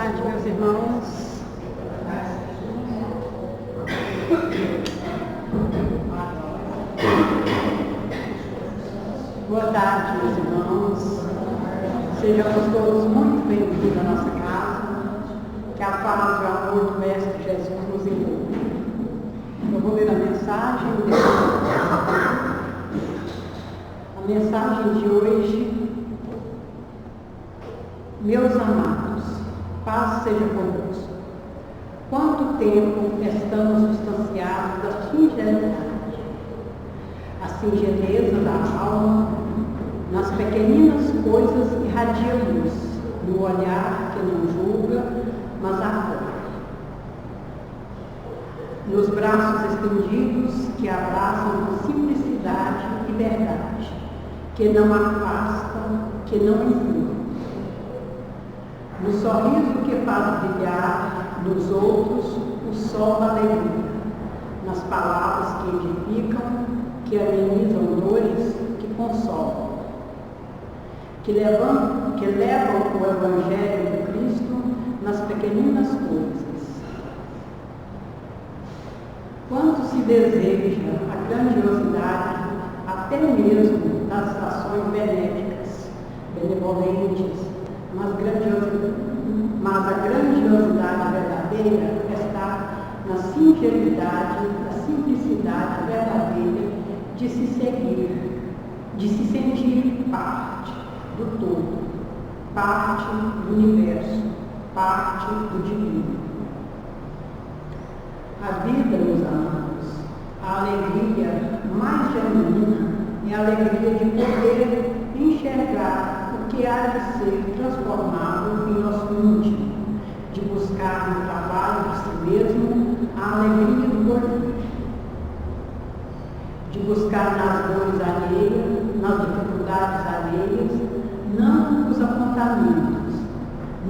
tarde, meus irmãos. Boa tarde, meus irmãos. Sejamos todos muito bem-vindos à nossa casa. Que a paz e o amor do Mestre Jesus nos envolva. Eu vou ler a mensagem. A mensagem de hoje: meus amados, paz seja convosco. Quanto tempo estamos distanciados da singeridade, a singeleza da alma, nas pequeninas coisas irradia luz, no olhar que não julga, mas acolhe, nos braços estendidos que abraçam com simplicidade e verdade, que não afastam, que não empurram, no sorriso que faz brilhar nos outros o sol da alegria, nas palavras que edificam, que amenizam dores, que consolam, que levam o Evangelho de Cristo nas pequeninas coisas. Quando se deseja a grandiosidade até mesmo das ações benevolentes, mas a grandiosidade verdadeira está na singeridade, na simplicidade verdadeira de se seguir, de se sentir parte do todo, parte do universo, parte do divino. A vida, meus amados, a alegria mais genuína é a alegria de poder enxergar o que há de ser transformado em nosso íntimo, de buscar no trabalho de si mesmo a alegria do porvir, de buscar nas dores alheias, nas dificuldades alheias, não os apontamentos,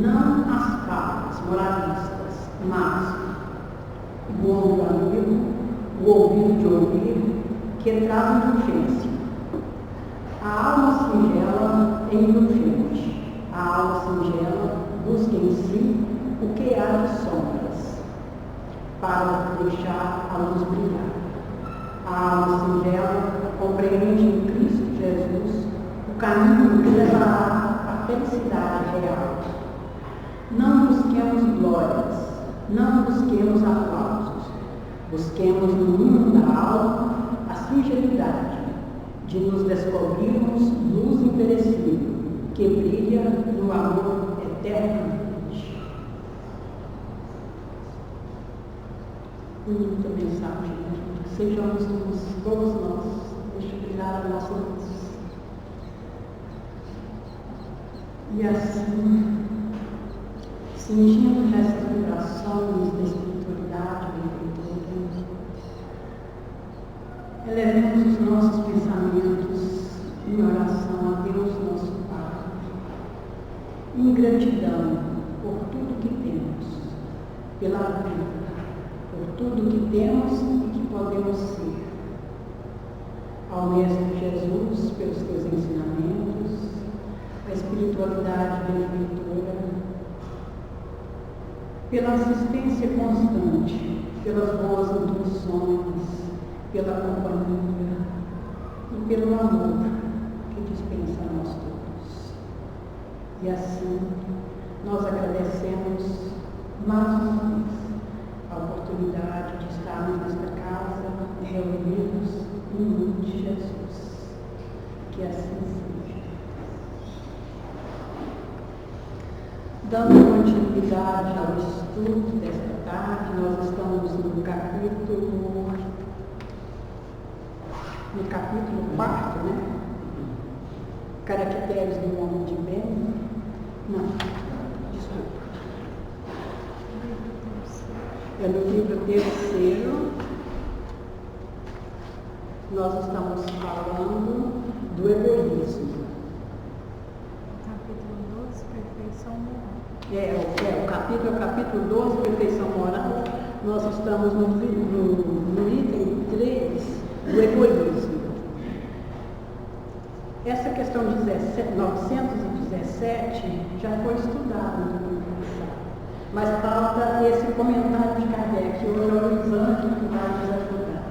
não as falas moralistas, mas o ombro amigo, o ouvido de ouvir, que traz indulgência. A alma singela é indulgente. A alma singela busca em si o que há de sombras, para deixar a luz brilhar. A alma singela compreende em Cristo Jesus o caminho que levará à felicidade real. Não busquemos glórias, não busquemos aplausos, busquemos no mundo da alma a singeridade de nos descobrirmos luz imperecível, que brilha no amor eternamente. Bonita mensagem, que sejamos todos nós, deixe brilhar a nossa luz. E assim, sentindo essas vibrações da espiritualidade, elevemos os nossos pensamentos em oração a Deus, nosso Pai, em gratidão por tudo que temos, pela vida, por tudo que temos e que podemos ser. Ao Mestre Jesus, pelos teus ensinamentos, a espiritualidade benfeitora, pela assistência constante, pelas boas intuições, pela companhia e pelo amor que dispensa a nós todos. E assim, nós agradecemos mais uma vez a oportunidade de estarmos nesta casa, reunidos em nome de Jesus. Que assim seja. Dando continuidade ao estudo desta tarde, nós estamos no capítulo 4, né? Caracteres do homem de bem. Não, desculpa. É no livro 3º, nós estamos falando do egoísmo. Capítulo 12, perfeição moral. O capítulo 12, perfeição moral. Nós estamos no item 3 do egoísmo. Essa questão 917 já foi estudada no livro passado. Mas falta esse comentário de Kardec. Hoje é o Luiz Ângelo que vai nos ajudar.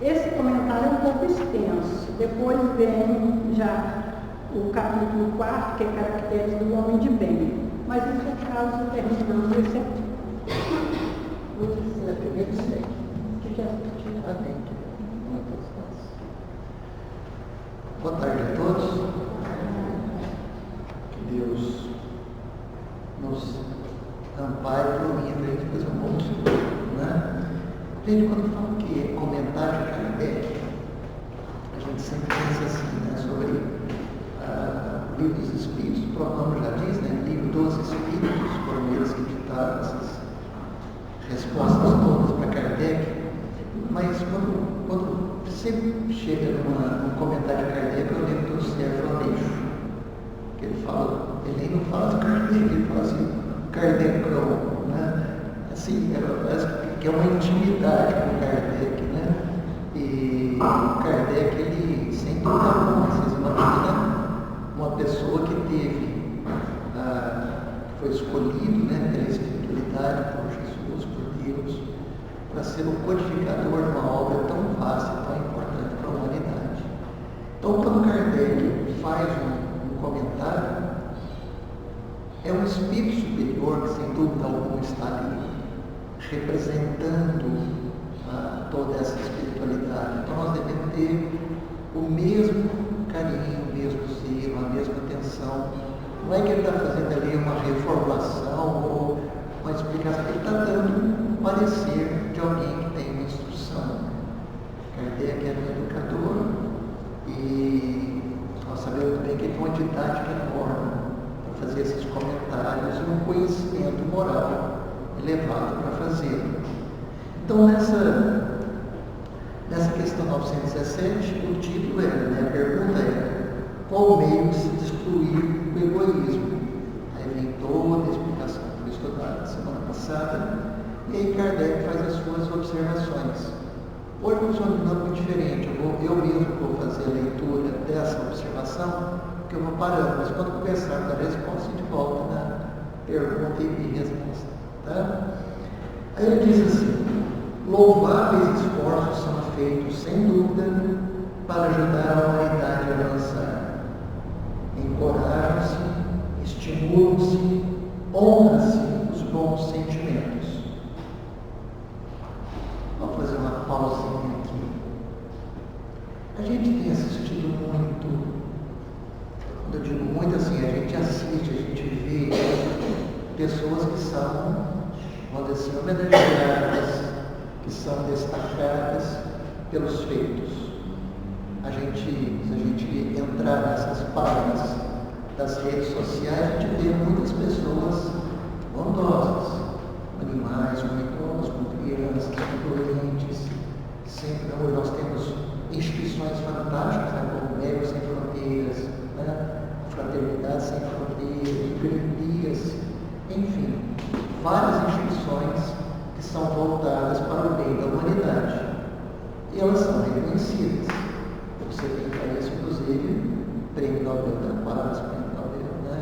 Esse comentário é um pouco extenso. Depois vem já o capítulo 4, que é Caracteres do Homem de Bem. Mas isso é caso terminando esse aqui. Primeiro sei. Que já tinha. Amém. Boa tarde a todos. Que Deus nos ampare e ilumine para a gente fazer um bom estudo, né? Gente, quando fala que é comentário de Kardec, a gente sempre pensa assim, né, sobre o livro dos Espíritos. O próprio nome já diz, né? Livro dos Espíritos, foram eles que ditaram essas respostas todas para Kardec. Mas quando sempre chega num comentário de Kardec, eu lembro do Sérgio Aleixo, que ele nem não fala do Kardec, ele fala assim, Kardecão, né? Assim, parece que é uma intimidade com o Kardec, né? E o Kardec, ele, sem dúvida alguma, vocês imaginam uma pessoa que teve, que foi escolhido, né, pela espiritualidade, por Jesus, por Deus, para ser o codificador de uma obra tão vasta e tão importante para a humanidade. Então, quando Kardec faz um comentário, é um espírito superior que, sem dúvida alguma, está ali representando toda essa espiritualidade. Então, nós devemos ter o mesmo carinho, o mesmo zelo, a mesma atenção. Não é que ele está fazendo ali uma reformulação ou uma explicação, ele está dando um parecer de alguém que tem uma instrução. Kardec era um educador e nós sabemos bem que ele tem uma didática enorme para fazer esses comentários e um conhecimento moral elevado para fazê-lo. Então, nessa questão 917, o título era, né, a pergunta era: qual meio de se destruir o egoísmo? Aí vem toda a explicação que foi estudada na semana passada, e aí Kardec faz as suas observações. Hoje funciona de um modo muito diferente. Eu mesmo vou fazer a leitura dessa observação, porque eu vou parando, mas quando começarmos a resposta, de volta na pergunta e resposta. Tá? Aí ele diz assim: louváveis esforços são feitos, sem dúvida, para ajudar a humanidade a avançar. Encorajam-se, estimulam-se, honram-se os bons sentimentos. Vamos fazer uma pausinha aqui. A gente tem assistido muito, quando eu digo muito assim, a gente assiste, a gente vê pessoas que são, vamos dizer assim, homenageadas, que são destacadas pelos feitos. Se a gente entrar nessas páginas das redes sociais, a gente vê muitas pessoas bondosas, animais, com idosos, com crianças, com doentes. Sempre, hoje nós temos instituições fantásticas, né, como Médicos Sem Fronteiras, né, Fraternidade Sem Fronteiras, Greenpeace, enfim, várias instituições que são voltadas para o bem da humanidade. E elas são reconhecidas. Você tem para isso, inclusive, Prêmio Nobel da Paz, Prêmio Nobel, né,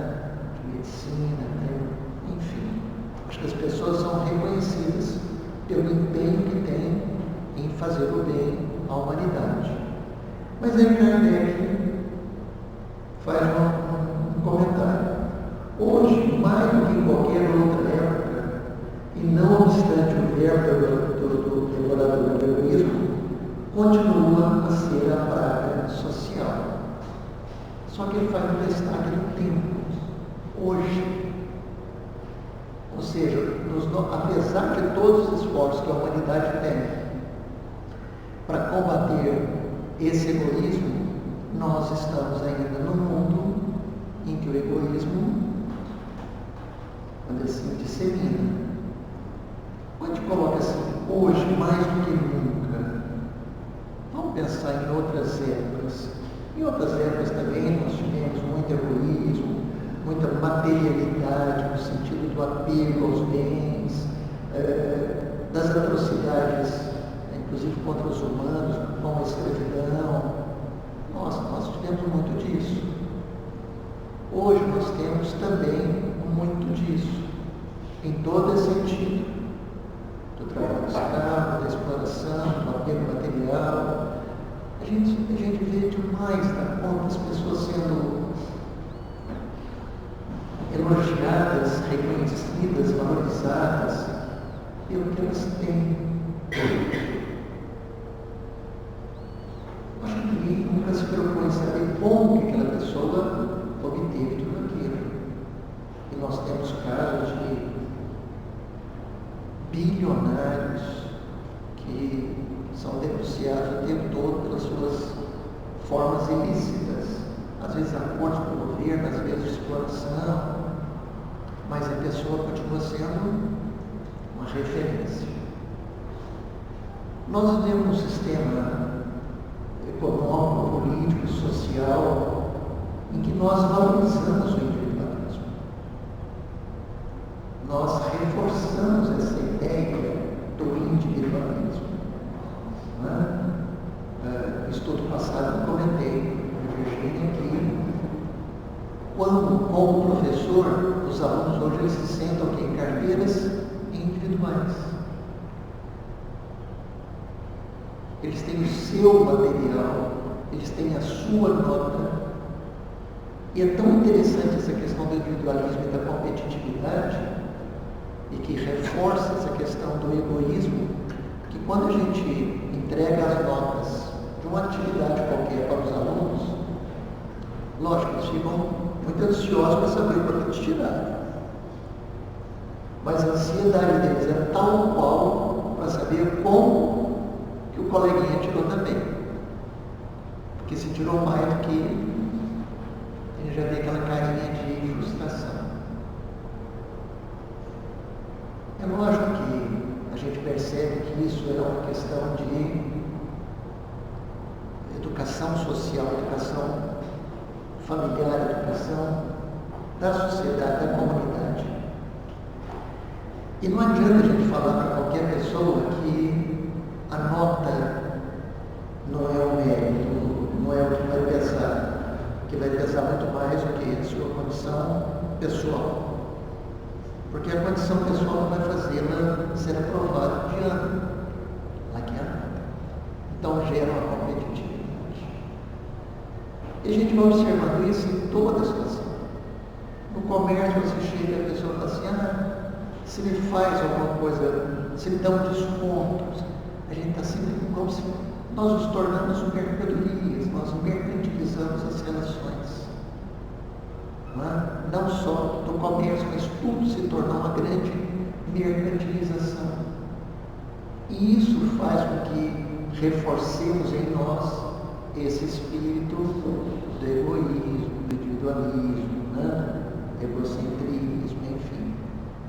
de Medicina, né, enfim. Acho que as pessoas são reconhecidas pelo empenho que têm em fazer o bem à humanidade. Mas aí Kardec faz um comentário. Hoje, mais do que em qualquer outra época, e não obstante o verbo do devorador do egoísmo, continua a ser a praga social. Só que ele faz um destaque no tempo, hoje. Ou seja, apesar de todos os esforços que a humanidade tem para combater esse egoísmo, nós estamos ainda num mundo em que o egoísmo, quando assim, dissemina. Quando a gente coloca assim, hoje, mais do que nunca, vamos pensar em outras épocas. Em outras épocas também nós tivemos muito egoísmo, muita materialidade, no sentido do apego aos bens, das atrocidades, inclusive contra os humanos, como a escravidão. Nós tivemos muito disso. Hoje nós temos também muito disso. em todo esse sentido, do trabalho escravo, da exploração, do apego material. A gente vê demais da conta as pessoas sendo elogiadas, reconhecidas, valorizadas pelo que elas têm. Acho que ninguém nunca se preocupou em saber como que aquela pessoa obteve tudo aquilo. E nós temos casos de bilionários que são denunciados o tempo todo pelas suas formas ilícitas, às vezes acordos com o governo, às vezes exploração, mas a pessoa continua sendo uma referência. Nós vivemos um sistema econômico, político, social, em que nós valorizamos o individualismo. Nós reforçamos essa ideia do individualismo. No estudo passado eu comentei com Virginia que quando, como professor, os alunos hoje eles se sentam aqui em carteiras individuais. Eles têm o seu material, eles têm a sua nota. E é tão interessante essa questão do individualismo e da competitividade, e que reforça essa questão do egoísmo, que quando a gente entrega as notas de uma atividade qualquer para os alunos, lógico, eles ficam muito ansiosos para saber quanto eles tiraram. Mas a ansiedade deles é tal qual para saber como que o coleguinha tirou também. Porque se tirou mais do que ele, já vê aquela carinha de frustração. É lógico que a gente percebe que isso é uma questão de educação social, educação familiar, educação da sociedade, da comunidade. E não adianta a gente falar para qualquer pessoa que a nota não é o mérito, não é o que vai pesar muito mais do que a sua condição pessoal. Porque a condição pessoal não vai fazê-la ser aprovada de ano. Aqui é nada. Então gera uma competitividade. E a gente vai observando isso em toda a situação. No comércio você chega e a pessoa fala assim, se me faz alguma coisa, se me dá um desconto, a gente está sempre como se nós nos tornamos mercadorias, nós mercantilizamos as relações. Não só do comércio, mas tudo se tornou uma grande mercantilização. E isso faz com que reforcemos em nós esse espírito do egoísmo, do individualismo, egocentrismo, enfim.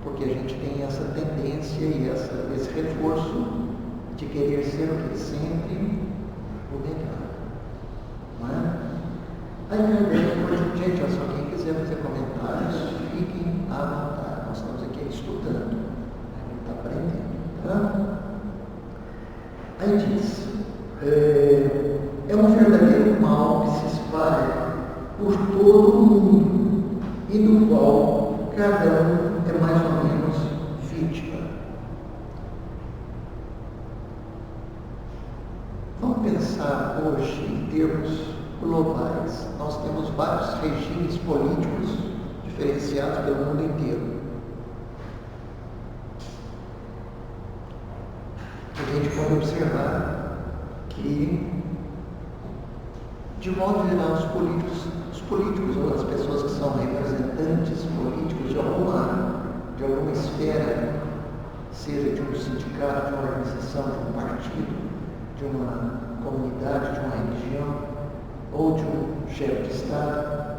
Porque a gente tem essa tendência e esse reforço de querer ser o que sempre o melhor. Aí depois, gente, só quem quiser fazer comentários, fiquem à vontade. Nós estamos aqui estudando, a gente está aprendendo. Aí diz, é um verdadeiro mal que se espalha por todo o mundo e do qual cada um é mais ou menos vítima. Vamos pensar hoje em termos globais. Nós temos vários regimes políticos diferenciados pelo mundo inteiro. A gente pode observar que, de modo geral, os políticos ou as pessoas que são representantes políticos de alguma esfera, seja de um sindicato, de uma organização, de um partido, de uma comunidade, de uma religião, ou de um chefe de Estado,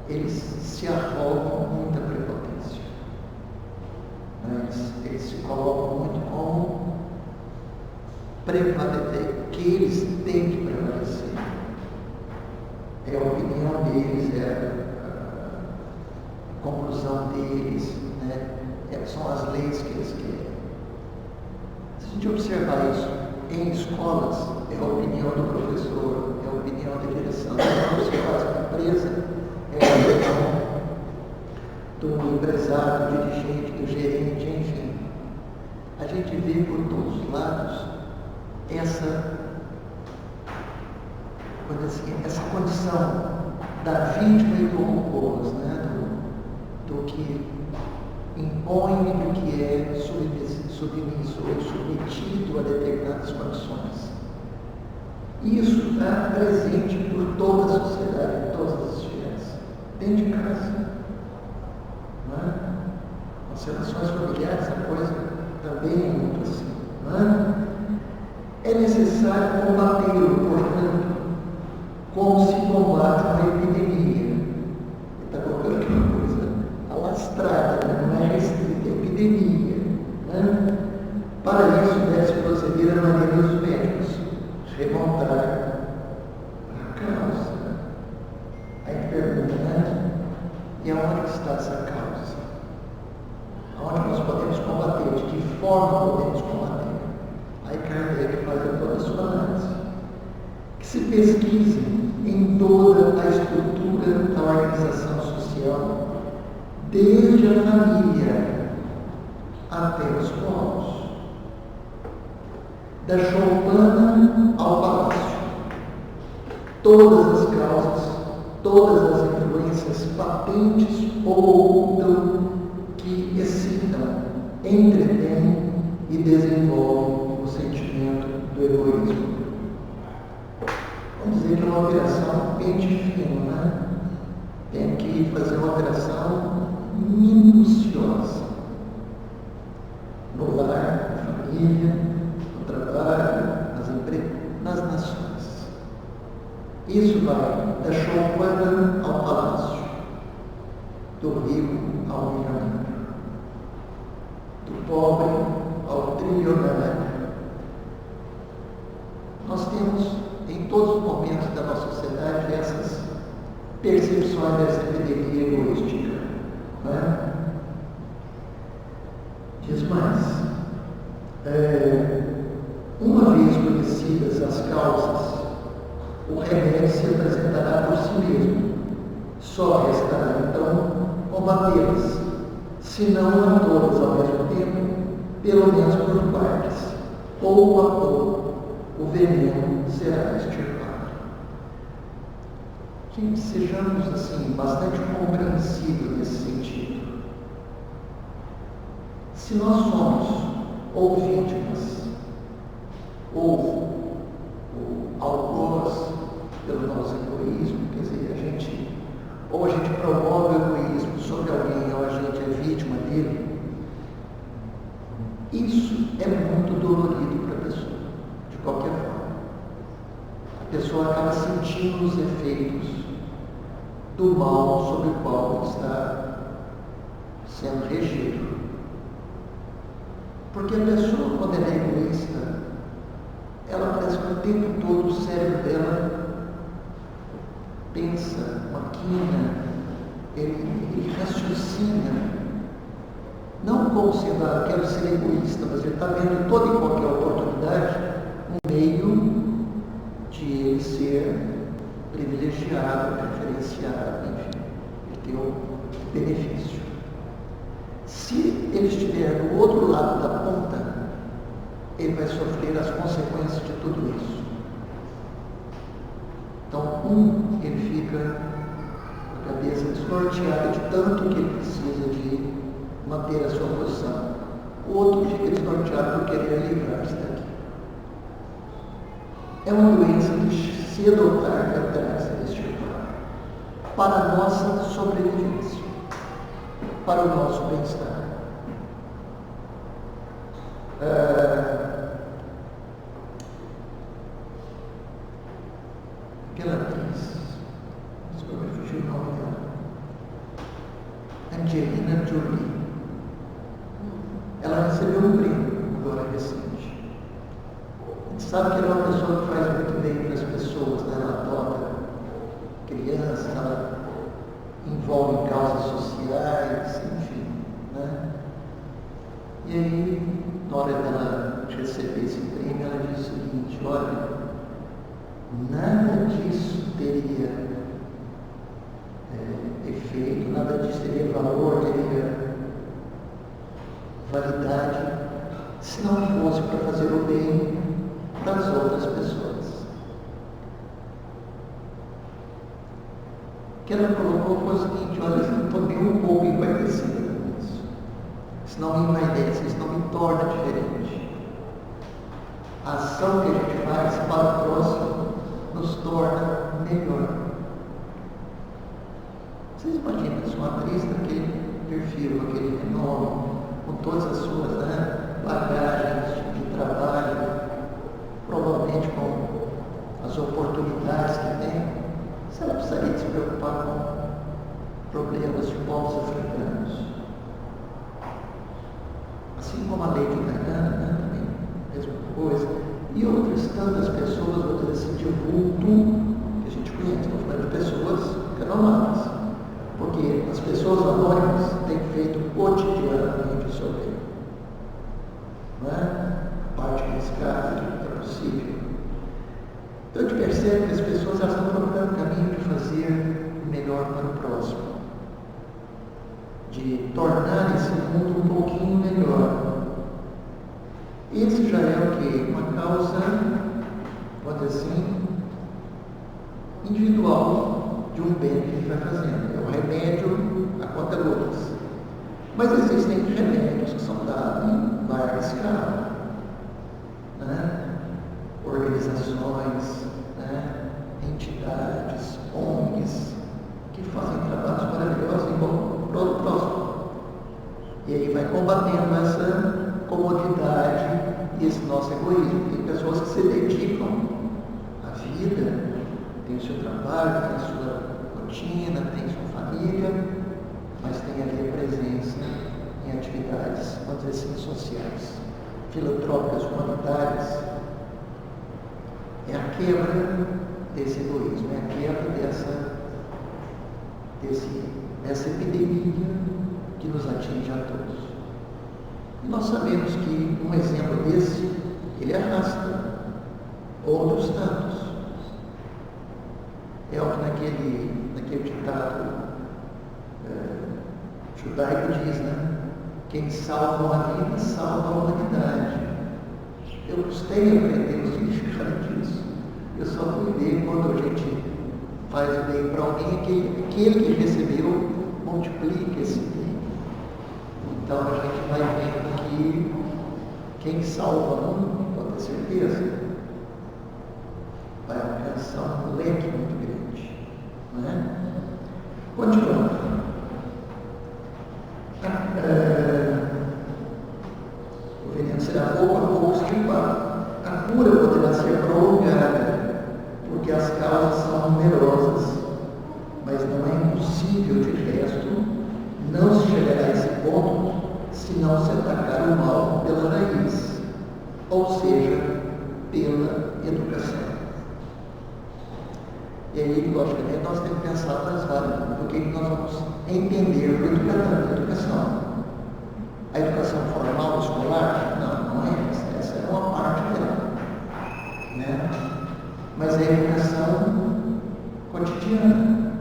eles se arrogam muita prepotência. Eles se colocam muito como prevalecer, que eles têm que prevalecer. É a opinião deles, é a conclusão deles, são as leis que eles querem. Se a gente observar isso em escolas, é a opinião do professor, é a opinião da direção. Quando você faz uma empresa, é a opinião do empresário, do dirigente, do gerente, enfim. A gente vê por todos os lados essa condição da vítima e do algoz, né? do que impõe, do que é submisso ou submetido a determinadas condições. Isso está presente por toda a sociedade, em todas as esferas, dentro de casa. Não é? As relações familiares, a coisa também é muito assim. Não é? É necessário combatê-lo, portanto, como se combate uma epidemia. Ele está colocando aqui uma coisa alastrada, né? Não é restrita, é epidemia. Né? Para isso, deve-se proceder a maneira dos médicos, remontar a causa. Aí pergunta, né? E aonde está essa causa? Aonde nós podemos combater? De que forma podemos combater? Aí Kardec faz toda a sua análise. Que se pesquise em toda a estrutura da organização social, desde a família até os povos, da choupana ao palácio. Todas as causas, todas as influências patentes ou ocultam que excitam, entretêm e desenvolvem o sentimento do egoísmo. Vamos dizer que é uma operação pente fino, né? Tem que fazer uma operação minuciosa. No lar, na família, no trabalho, nas empresas, nas nações. Isso vai da choupana ao palácio, do rico ao milionário, do pobre ao trilionário. Nós temos, em todos os momentos da nossa sociedade, essas percepções dessa epidemia egoística. Não é? Diz mais. Uma vez conhecidas as causas, o remédio se apresentará por si mesmo. Só restará, então, combatê-las, se não a todas ao mesmo tempo, pelo menos por partes. Pouco a pouco, o veneno será extirpado. Gente, sejamos, assim, bastante compreensivos nesse sentido. Se nós somos ou vítimas, ou algoz pelo nosso egoísmo, quer dizer, a gente promove o egoísmo sobre alguém, ou a gente é vítima dele, isso é muito dolorido para a pessoa, de qualquer forma. A pessoa acaba sentindo os efeitos do mal sobre o qual está sendo regido. Porque a pessoa, quando ela é egoísta, ela parece que o tempo todo o cérebro dela pensa, maquina, ele raciocina, não como sendo, quero ser egoísta, mas ele está vendo toda e qualquer oportunidade um meio de ele ser privilegiado, preferenciado, enfim, ele tem um benefício. Se ele estiver do outro lado da ponta, ele vai sofrer as consequências de tudo isso. Então, ele fica com a cabeça desnorteada de tanto que ele precisa de manter a sua posição. O outro fica desnorteado por querer livrar-se daqui. É uma doença que, cedo ou tarde, terá que ser extirpada para a nossa sobrevivência, para o nosso bem-estar. Aquela atriz, desculpa, me fugiu o nome dela, Angelina Jolie. Ela recebeu um prêmio agora recente. A gente sabe que ela é uma pessoa que faz muito bem para as pessoas, né? Ela adota crianças, ela envolve causas sociais, enfim, né? E aí, na hora dela receber esse prêmio, ela disse o seguinte: olha, nada disso teria efeito, nada disso teria valor, teria validade, se não fosse para fazer o bem para as outras pessoas. Que ela colocou foi o seguinte: olha, eu estou nem um pouco envaidecida com isso. Isso não me envaidece, isso não me torna diferente. A ação que a gente faz para o próximo nos torna melhor. Vocês imaginam se uma atriz daquele perfil, aquele renome, com todas as suas bagagens de trabalho, provavelmente com as oportunidades que tem, se ela precisaria de se preocupar com problemas de povos africanos. Assim como a Lady Diana, também, mesma coisa, e outras tantas pessoas, vou dizer assim, de vulto, que a gente conhece, estou falando de pessoas renomadas, porque as pessoas anônimas têm feito cotidianamente o seu bem. Não é? A parte desse caso é possível. Então a gente percebe que as pessoas elas estão procurando o caminho de fazer o melhor para o próximo, de tornar esse mundo um pouquinho melhor. Esse já é o quê? Uma causa, pode dizer assim, individual de um bem que ele vai fazendo. É o remédio a conta-gotas. Mas existem remédios que são dados em larga escala. Organizações, entidades, ONGs, que fazem trabalhos maravilhosos em prol do próximo. E aí vai combatendo essa comodidade e esse nosso egoísmo. Tem pessoas que se dedicam à vida, tem o seu trabalho, tem a sua rotina, tem a sua família, mas tem ali a presença em atividades, vamos dizer assim, sociais, filantrópicas, humanitárias. É a quebra desse egoísmo, é a quebra dessa epidemia que nos atinge a todos. E nós sabemos que um exemplo desse, ele arrasta outros tantos. É o que naquele ditado judaico diz, quem salva uma vida, salva a humanidade. Eu gostei de aprender o significado disso. Eu só fui ver quando a gente faz o bem para alguém, aquele que recebeu multiplica esse bem. Então a gente vai vendo que quem salva um, pode ter certeza, vai alcançar um leque muito grande. Não é? Continuando. O veneno será pouco a pouco esquivado. A cura poderá ser prolongada, porque as causas são numerosas, mas não é impossível, de resto, não se chegará a esse ponto se não se atacar o mal pela raiz, ou seja, pela educação. E aí, logicamente, nós temos que pensar nas várias, do que nós vamos entender por educação. A educação formal escolar? Não é essa. Essa é uma parte dela. Mas é a educação cotidiana.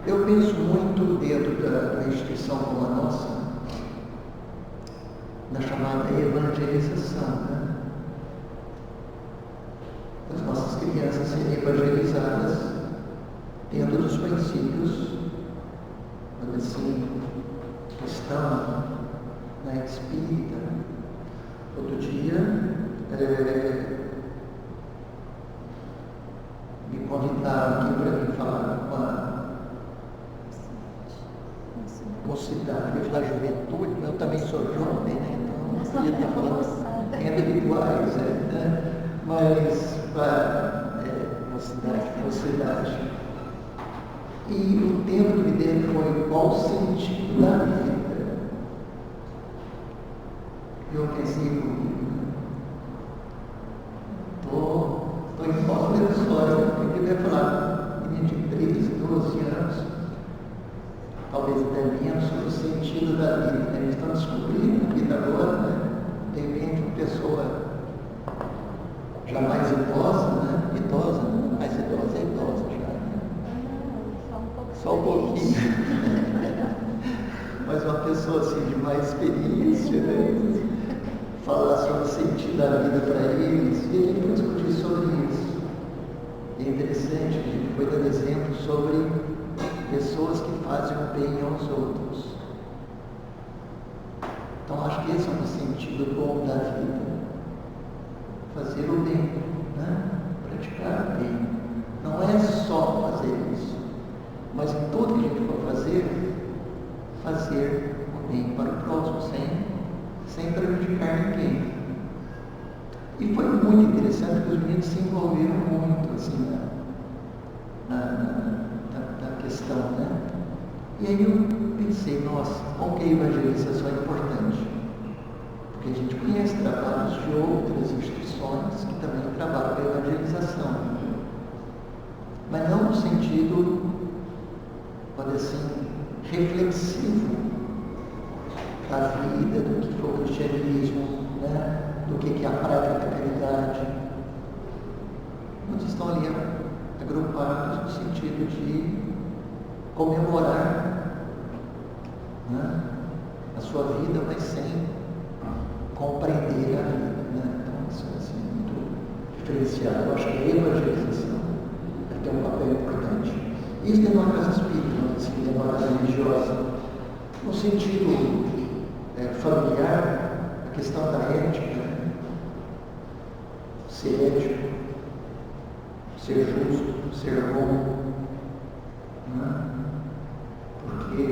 Eu penso muito dentro da instituição como a nossa, na chamada evangelização, as nossas crianças serem evangelizadas dentro dos princípios, assim, que estão na espírita. Outro dia, me convidaram aqui para vir falar com a mocidade, eu falar juventude, mas eu também sou jovem, então não podia estar falando individuais, mas para mocidade. E o tema dele foi qual o sentido da vida. Eu pensei comigo, estou em volta da história, porque deve falar menino de 13, 12 anos, talvez até menos, sobre o sentido da vida. Eles estão descobrindo a vida agora, de repente uma pessoa já mais idosa, mais idosa é idosa já, Só um pouquinho. Mas uma pessoa assim de mais experiência, né? Falar sobre o sentido da vida para eles, e a gente foi discutir sobre isso. E é interessante que a gente foi dando exemplo sobre pessoas que fazem o bem aos outros. Então acho que esse é um sentido bom da vida. Fazer o bem, né? Praticar o bem. Não é só fazer isso, mas em tudo que a gente for fazer o bem para o próximo, sem prejudicar ninguém. E foi muito interessante porque os meninos se envolveram muito assim, na questão, né? E aí eu pensei, nossa, como que a evangelização é importante? Porque a gente conhece trabalhos de outras instituições que também trabalham com a evangelização. Mas não no sentido, pode assim, reflexivo da vida, do que foi o cristianismo, né? Do que é a prática da caridade. Muitos estão ali agrupados no sentido de comemorar, né? A sua vida, mas sem compreender a vida, né? Então isso é assim, muito diferenciado. Eu acho que a evangelização tem um papel importante. Isso tem uma casa espírita, assim, tem uma casa religiosa. No sentido familiar, a questão da ética, ser ético, ser justo, ser bom, né? Porque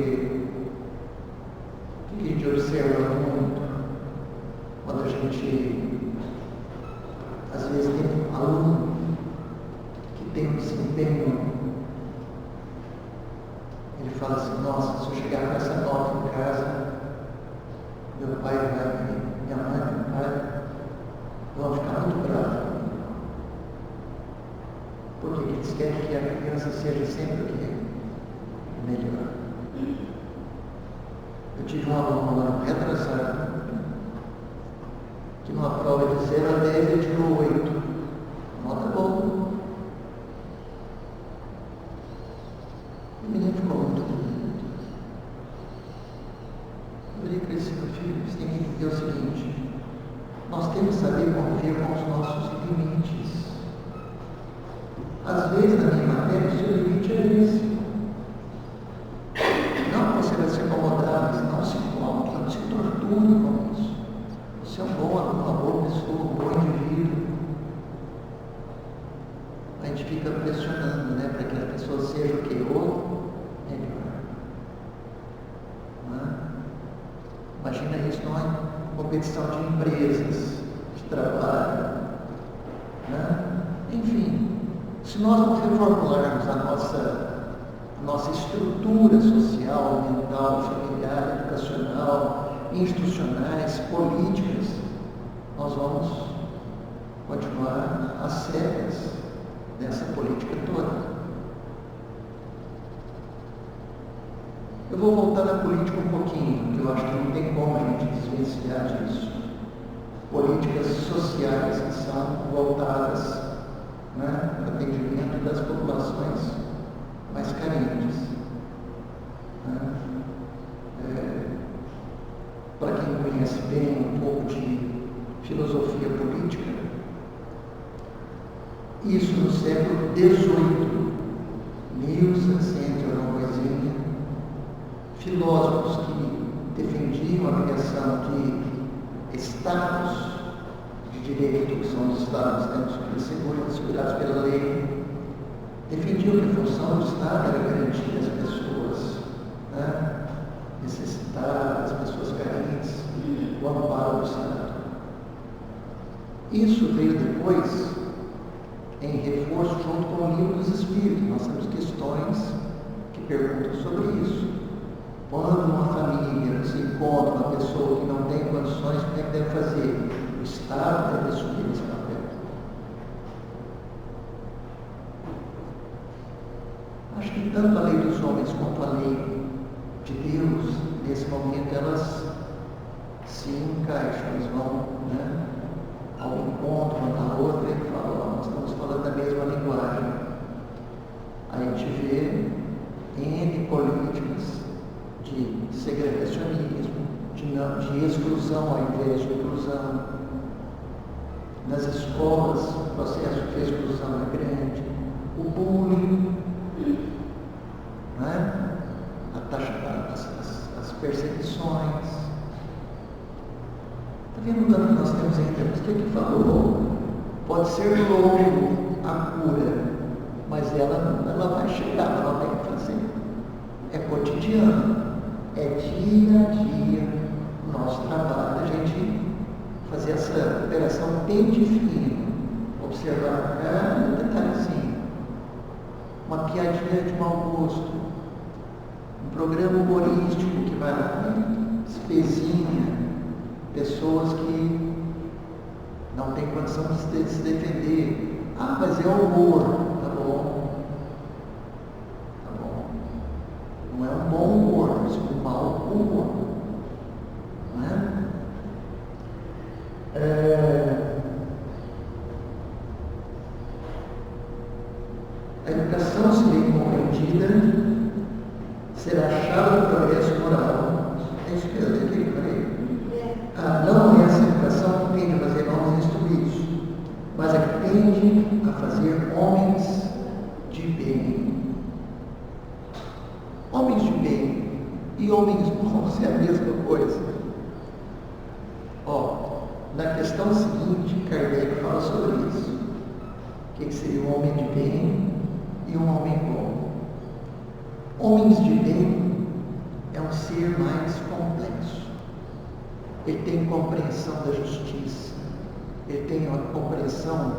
o que a gente observa muito quando a gente às vezes tem um aluno que tem um desempenho, ele fala assim, nossa, se eu chegar com essa nota em casa, meu pai vai, minha mãe, meu pai vão ficar muito bravos comigo. Porque eles querem que a criança seja sempre o que é melhor. Eu tive um aluno lá retrasado, que numa prova de 0 a 10 ele tirou 8. Nota boa. O menino ficou muito bonito. Eu falei para esse meu filho, você tem que entender o seguinte, nós temos que saber conviver com os nossos limites. Às vezes, na minha matéria, o seu limite é esse. Não que você vai se acomodar, mas não se coloque, não se torture com isso. Você é um bom aluno, uma boa pessoa, um bom indivíduo. A gente fica pressionando, né, para que a pessoa seja o que? Ou melhor. Não é? Imagina isso numa competição de empresas, de trabalho, né? Enfim, se nós não reformularmos a nossa estrutura social, mental, familiar, educacional, institucionais, políticas, nós vamos continuar às cegas dessa política toda. Eu vou voltar na política um pouquinho, porque eu acho que não tem como a gente desvencilhar disso. Políticas sociais que são voltadas, né, para o atendimento das populações mais carentes. Né? Para quem conhece bem um pouco de filosofia política, isso no século XVIII, 1700 ou alguma coisinha, filósofos que defendiam a criação de estados de direito, que são os estados, né, segurados pela lei, defendiam que a função do Estado era garantir as pessoas, né, necessitadas, as pessoas carentes, o amparo do Estado. Isso veio depois em reforço junto com o Livro dos Espíritos. Nós temos questões que perguntam sobre isso. Quando uma família se encontra uma pessoa que não tem condições, o que é que deve fazer? O Estado deve assumir esse papel. Acho que tanto a lei dos homens quanto a lei de Deus, nesse momento, elas se encaixam, elas vão, né, ao encontro uma da outra e falam, nós estamos falando da mesma linguagem. A gente vê escolas, o processo de exclusão é grande, o bullying, né? As perseguições. Está vendo o dano que nós temos ainda? Você que falou, pode ser longo a cura, mas ela vai chegar, ela vai fazer. É cotidiano, é dia a dia o nosso trabalho, a gente fazer essa operação bem fina, observar cada detalhezinho, uma piadinha de mau gosto, um programa humorístico que vai lá, espezinha, pessoas que não têm condição de se defender. Ah, mas é humor, tá bom. Tá bom. Não é um bom humor, mas um mau humor. Não é? A educação, se bem compreendida, será a chave do progresso moral. É isso que eu falei. Não é essa educação que tende a fazer homens instruídos, mas a que tende a fazer homens de bem. Homens de bem e homens bons é a mesma coisa. Na questão seguinte, Kardec fala sobre isso. O que seria um homem de bem e um homem bom? Homens de bem é um ser mais complexo. Ele tem compreensão da justiça, ele tem a compreensão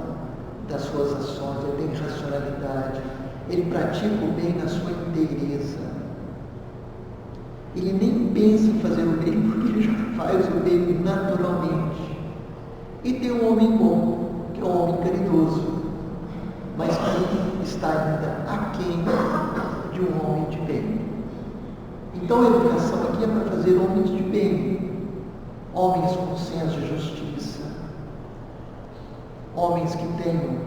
das suas ações, ele tem racionalidade, ele pratica o bem na sua inteireza. Ele nem pensa em fazer o bem, porque ele já faz o bem naturalmente. E tem um homem bom, que é um homem caridoso, mas que está ainda aquém de um homem de bem. Então a educação aqui é para fazer homens de bem, homens com senso de justiça, homens que tenham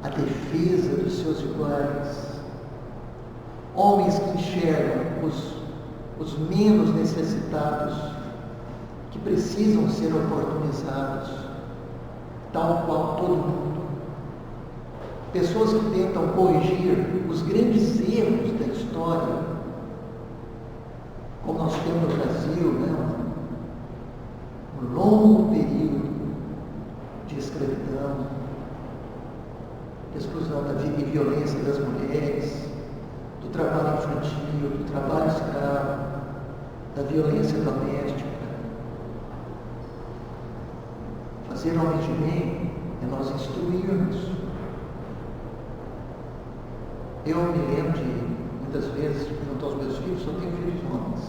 a defesa dos seus iguais, homens que enxergam os menos necessitados, que precisam ser oportunizados, tal qual todo mundo. Pessoas que tentam corrigir os grandes erros da história, como nós temos no Brasil, né? Um longo período de escravidão, de exclusão da vida e violência das mulheres, do trabalho infantil, do trabalho escravo, da violência doméstica. Fazer homens de bem é nós instruirmos. Eu me lembro de, muitas vezes, junto aos meus filhos, só tenho filhos homens.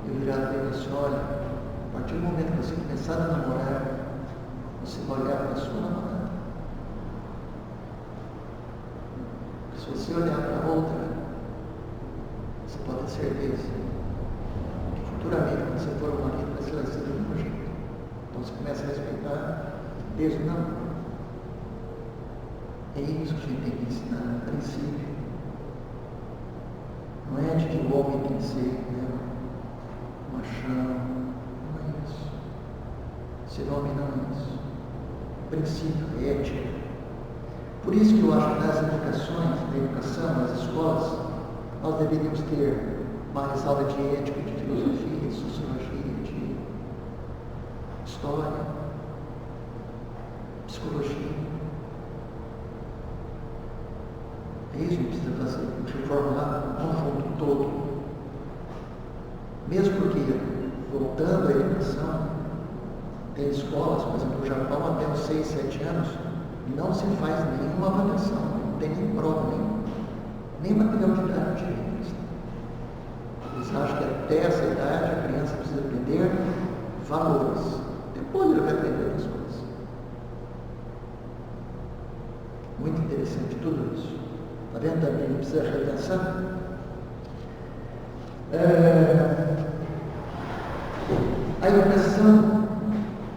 Eu virava para ele e disse, olha, a partir do momento que você começar a namorar, você vai olhar para a sua namorada. Se você olhar para a outra, você pode ter certeza que futuramente, quando você for um marido, você vai ser do mesmo jeito. Então você começa a respeitar desde o namoro. É isso que a gente tem que ensinar, a princípio. Não é de que o homem tem que ser, né, machão, não é isso. Ser homem não é isso. Princípio, ética. Por isso que eu acho que nas educações, na educação, nas escolas, nós deveríamos ter mais aula de ética, de filosofia, de sociologia, de história, psicologia. É isso que precisa fazer, reformular o conjunto todo. Mesmo porque, voltando à educação, tem escolas, por exemplo, no Japão, até os 6, 7 anos, não se faz nenhuma avaliação, não tem nem prova, nem material didático. Eles acham que até essa idade a criança precisa aprender valores. Depois ele vai aprender outras coisas. Muito interessante tudo isso. Está vendo também? Ele precisa repensar. A educação,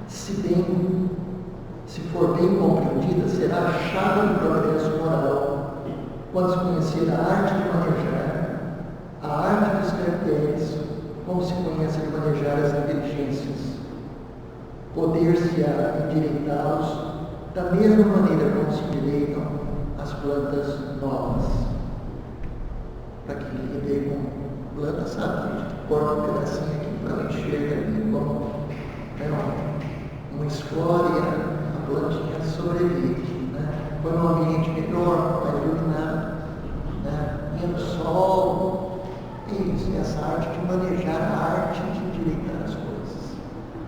se for bem compreendida, será a chave do progresso moral, quando se conhecer a arte de manejar, a arte dos caracteres, como se conhece de manejar as inteligências, poder-se endireitá-los da mesma maneira como se endireitam as plantas novas. Para que lidem com plantas, sabe? A gente corta um pedacinho aqui para ela enxerga ali como uma escória, a plantinha sobrevive, né? Põe um ambiente melhor, mais iluminado, né? Menos sol. Isso, essa arte de manejar, a arte de endireitar as coisas.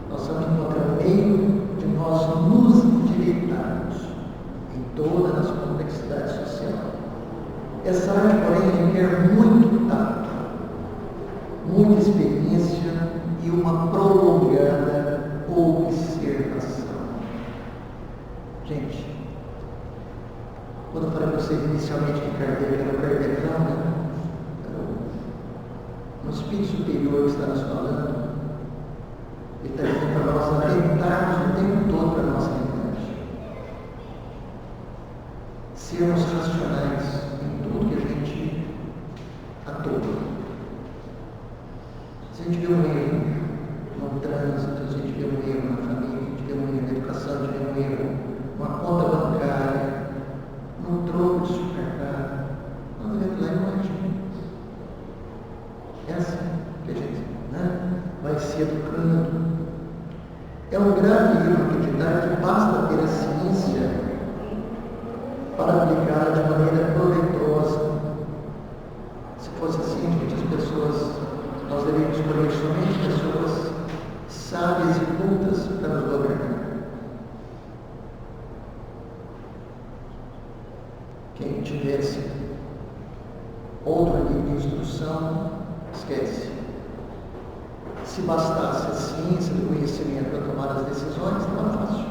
Nós vamos encontrar o meio de nós nos endireitarmos em toda a nossa complexidade social. Essa arte, porém, requer muito tato, muita experiência e uma prolongada observação. Gente, quando eu falei para vocês inicialmente que Kardec era o Kardecão, né? No espírito superior que está nos falando, ele está dizendo para nós atentarmos o tempo todo para a nossa realidade. Sermos racionais em tudo que a gente atua. Se a gente vê um erro no trânsito, se a gente vê um erro na família, se a gente vê um erro na educação, se a gente vê um erro numa conta bancária, num troco de supermercado, nós devemos lá e não agimos. É assim que a gente vai se educando. É um grave erro acreditar que basta ter a ciência para aplicá-la de maneira proveitosa. Se fosse assim, gente, as pessoas, nós deveríamos escolher somente pessoas sábias e cultas para nos governar. Quem tivesse outro nível de instrução, esquece. Se bastasse a ciência do conhecimento para tomar as decisões, não era fácil.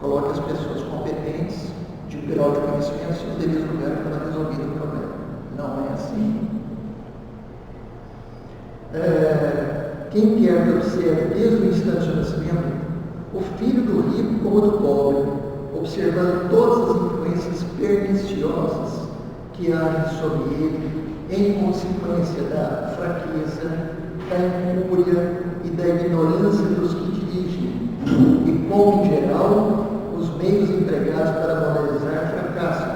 Coloque as pessoas competentes, de grau de conhecimento, nos devidos lugares para resolver o problema. Não é assim. Quem quer que observe desde o instante do nascimento o filho do rico como do pobre, observando todas as influências perniciosas que agem sobre ele, em consequência da fraqueza, da incúria e da ignorância dos que dirigem, e como, em geral, os meios empregados para moralizar fracasso,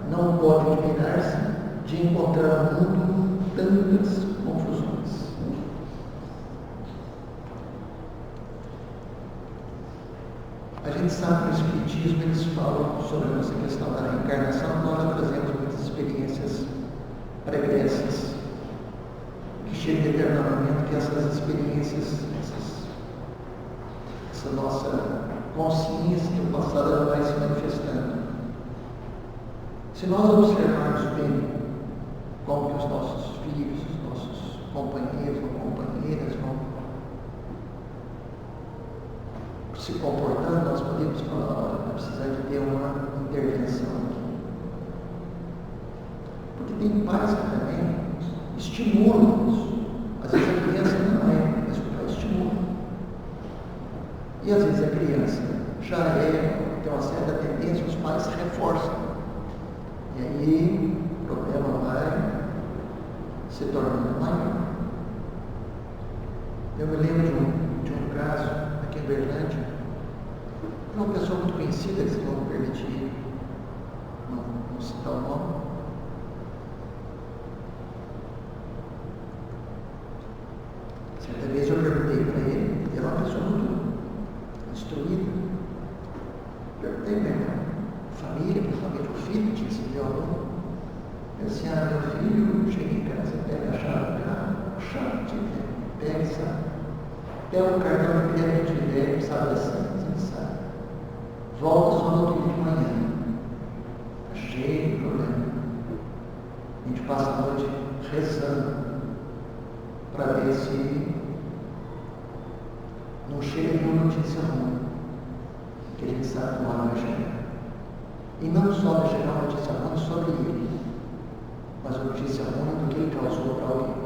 não pode admirar-se de encontrar no mundo tantas confusões. A gente sabe que no Espiritismo eles falam sobre essa questão da reencarnação, nós já trazemos muitas experiências pregressas, que chega em determinado momento que essas experiências, essa nossa consciência do passado ela vai se manifestando. Se nós observarmos bem como que os nossos filhos, os nossos companheiros ou companheiras vão se comportando, nós podemos falar, olha, vai precisar de ter uma intervenção aqui. Porque tem pais que também estimulam isso. Às vezes a criança não é, mas o pai estimula. E às vezes a criança já tem uma certa tendência, os pais reforçam. E aí o problema vai se tornando maior. Eu me lembro de um caso aqui em Berlândia, de uma pessoa muito conhecida, que vocês vão me permitir não citar o nome. Certa vez eu perguntei para ele, ele era uma pessoa muito instruída. Perguntei para ele, família, principalmente o filho, que tinha esse violão. Eu disse, meu filho, chega em casa, pega a chave do carro, a chave tiver, pega e sai. Pega o cartão de crédito de velho, sabe assim, você sabe. Volta só no outro dia de manhã. Está cheio de problema. A gente passa a noite rezando para ver se não chega nenhuma notícia ruim, que a gente sabe que uma hora vai chegar. E não só vai chegar uma notícia ruim sobre ele, mas uma notícia ruim do que ele causou para alguém.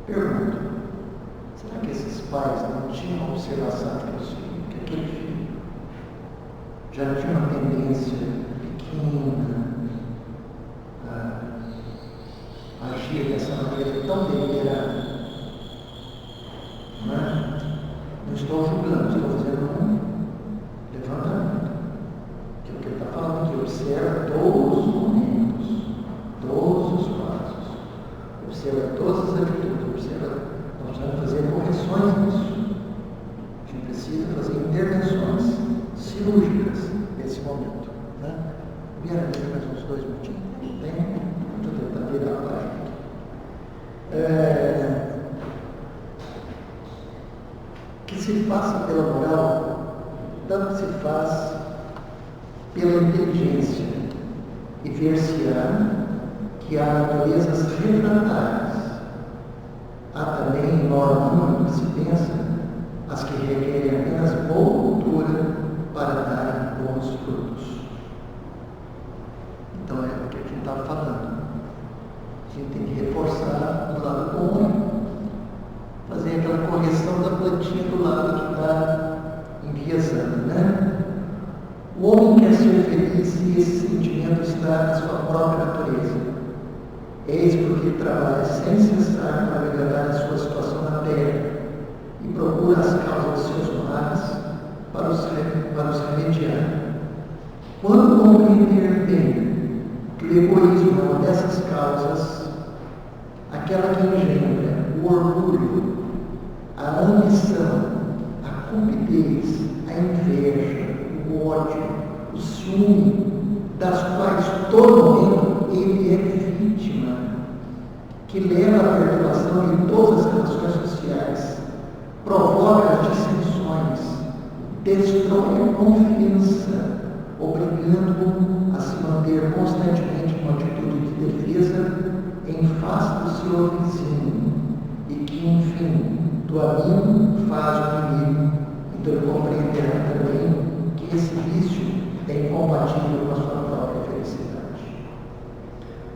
Pergunto, será que esses pais não tinham observação para os filhos? Que aquele filho já tinha uma tendência pequena a agir dessa maneira tão deliberada? Não estou julgando, estou fazendo um levantamento. Que é o que ele está falando aqui. Observa todos os momentos, todos os passos. Observa todas as atitudes. Observa, nós precisamos fazer correções nisso. A gente precisa fazer intervenções cirúrgicas nesse momento. Né? Vieram aqui mais uns 2 minutinhos. Tem? Deixa eu tentar virar a página aqui. Que se faça pela moral, tanto se faz pela inteligência, e ver-se-á que há naturezas refratárias. Há também, em modo número que se pensa, as que requerem apenas boa cultura para darem bons frutos. Então é o que a gente estava falando. A gente tem que reforçar o lado bom, fazer aquela correção da plantinha do lado que está enviesando, né? O homem quer ser feliz e esse sentimento está na sua própria natureza. Eis porque ele trabalha sem cessar para melhorar a sua situação na terra e procura as causas dos seus males para os remediar. Quando compreender bem que o egoísmo é uma dessas causas, aquela que engendra o orgulho, a ambição, a cupidez, a inveja, o ódio, o ciúme, das quais todo momento ele é vítima, que leva à perturbação de todas as relações sociais, provoca as dissensões, destrói a confiança, obrigando-o a se manter constantemente em uma atitude de defesa em face do seu vizinho, e que, enfim, do amigo faz o inimigo. Então ele compreenderá também que esse vício é incompatível com a sua própria felicidade.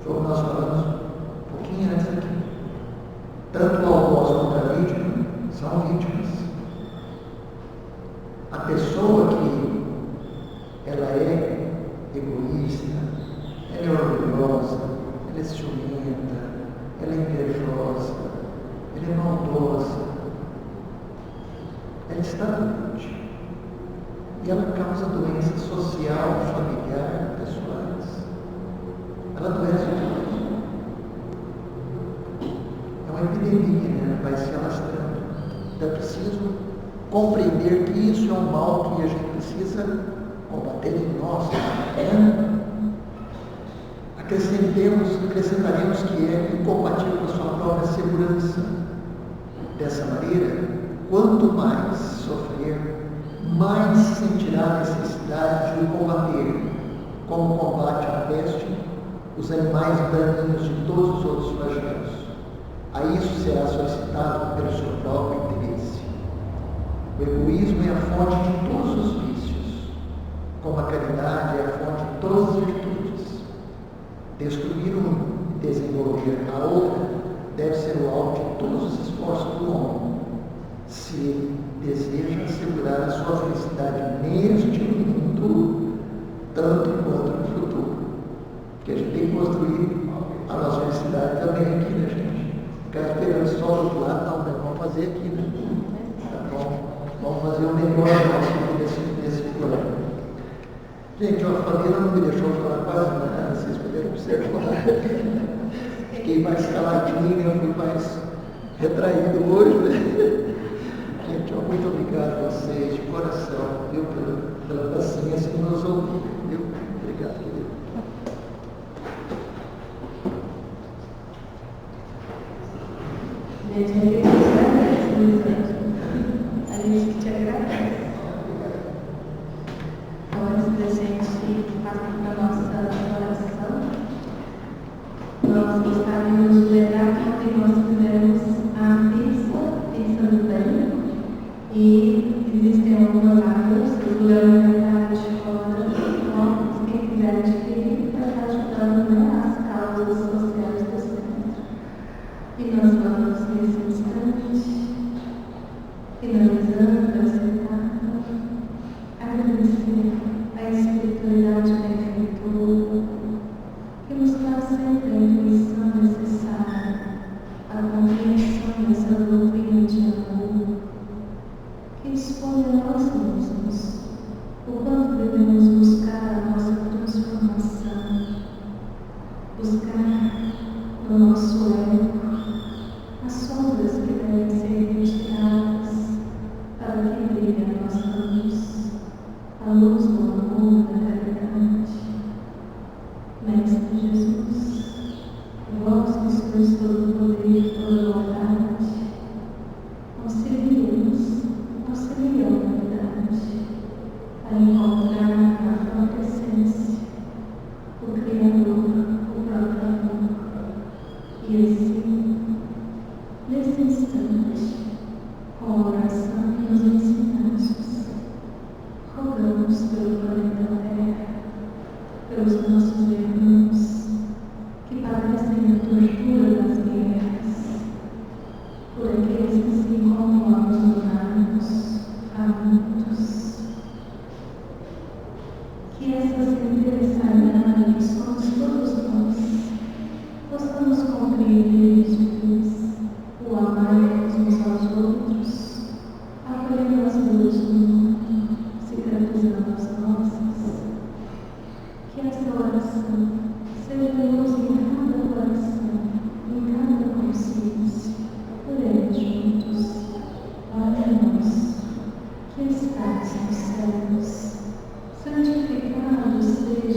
Foi o que nós falamos um pouquinho antes aqui. Tanto o algoz quanto a vítima são vítimas. A pessoa que ela é egoísta, ela é orgulhosa, ela é ciumenta, ela é invejosa, ela é maldosa, ela está doente. E ela causa doença social, familiar, pessoais. Ela adoece todos. É uma epidemia, né? Vai se alastrando. Então é preciso compreender que isso é um mal que a gente precisa combater em nós. Né? Acrescentaremos que é incompatível com a sua própria segurança. Dessa maneira, quanto mais sofrer, mais sentirá a necessidade de o combater, como combate a peste, os animais daninhos de todos os outros flagelos. A isso será solicitado pelo seu próprio interesse. O egoísmo é a fonte de todos os vícios, como a caridade é a fonte de todas as virtudes. Destruir um e desenvolver a outra deve ser o alvo de todos os esforços do homem, se deseja assegurar a sua felicidade neste mundo, tanto quanto no futuro. Porque a gente tem que construir a nossa felicidade também aqui, né, gente? Ficar esperando só do outro lado, não, né? Vamos fazer aqui, né? Tá bom? Vamos fazer um negócio nosso nesse plano. Gente, a família não me deixou falar quase nada, vocês puderam observar. Fiquei mais caladinho, eu fui mais retraído hoje, né? Gente, muito obrigado a vocês, de coração, viu, pela paciência que nos ouviram, viu? Obrigado, querido. A gente agradece, a gente te agradece. Antes da gente passar para a nossa oração, nós gostaríamos de lembrar que ontem nós fizemos a pizza do bem, e existem algumas áreas que o Leandro vai estar de fora, então quem quiser adquirir vai estar ajudando, né, as causas sociais do centro. E nós vamos nesse instante, finalizando essa etapa, agradecer a espiritualidade benfeitora, que nos dá sempre a intuição necessária, a compreensão dessa doutrina de amor, expõe a nós mesmos o quanto devemos buscar a nossa transformação, buscar no nosso ego as sombras que devem ser retiradas para que brilhe a nossa luz, a luz do amor, da caridade. Mestre Jesus, vós que sois todo o poder e toda a bondade, auxilia-nos, auxilia a humanidade a encontrar a própria essência, o Criador, o próprio amor. E assim, nesse instante, com a oração que nos ensinastes, rogamos pelo planeta Terra, pelos nossos irmãos que padecem a tortura das guerras, por aqueles que se encontram abandonados, famintos, que essa centelha sagrada que somos todos nós possamos compreender, Jesus, o amar uns aos outros, acolhendo as dores do mundo, cicatrizando as nossas. Que essa oração seja luz em cada coração, em cada consciência. Oremos juntos. Pai nosso, que estás nos céus, santificado seja